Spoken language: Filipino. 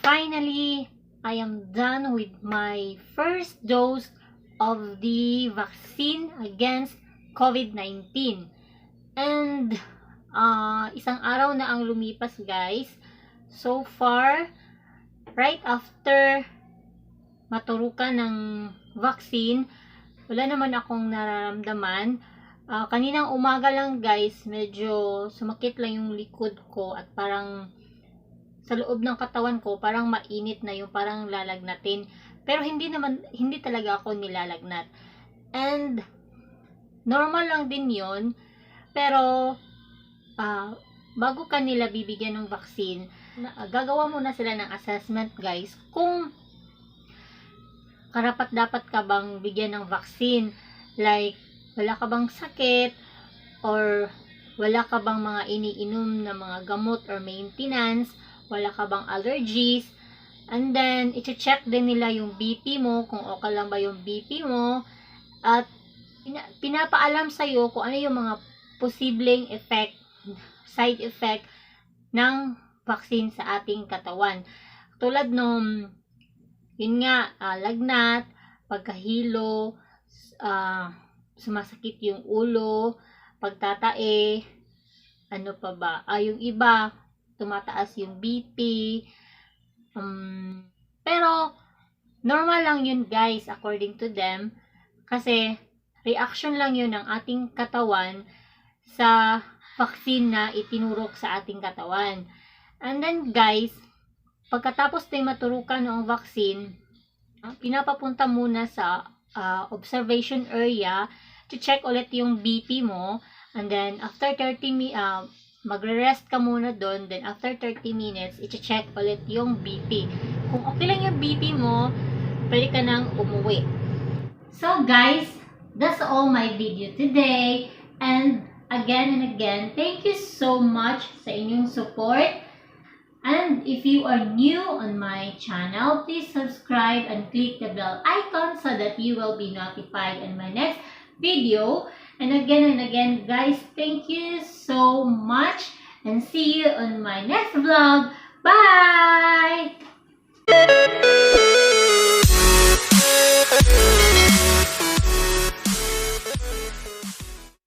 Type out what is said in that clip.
finally, I am done with my first dose of the vaccine against COVID-19. And isang araw na ang lumipas, guys. So far, right after maturukan ng vaccine, wala naman akong nararamdaman. Kaninang umaga lang, guys, medyo sumakit lang yung likod ko at parang sa loob ng katawan ko, parang mainit na yung parang lalagnatin. Pero hindi talaga ako nilalagnat. And, normal lang din yon. Pero, bago ka nila bibigyan ng vaccine, gagawa muna sila ng assessment, guys, kung karapat-dapat ka bang bigyan ng vaccine. Like, wala ka bang sakit, or wala ka bang mga iniinom na mga gamot or maintenance, wala ka bang allergies, and then, i-check din nila yung BP mo, kung okay lang ba yung BP mo, at pinapaalam sa'yo kung ano yung mga posibleng side effect ng vaccine sa ating katawan. Tulad nung, yun nga, lagnat, pagkahilo, sumasakit yung ulo, pagtatae, ano pa ba, yung iba, tumataas yung BP, pero, normal lang yun, guys, according to them, kasi, reaction lang yun ng ating katawan sa vaccine na itinurok sa ating katawan. And then, guys, pagkatapos tayo maturukan ng vaccine, pinapapunta muna sa observation area to check ulit yung BP mo, and then after 30 minutes, magre-rest ka muna doon, then after 30 minutes, i-check ulit yung BP. Kung okay lang yung BP mo, pwede ka nang umuwi. So guys, that's all my video today, and again, thank you so much sa inyong support. And if you are new on my channel, please subscribe and click the bell icon so that you will be notified in my next video. And again, guys, thank you so much, and see you on my next vlog. Bye!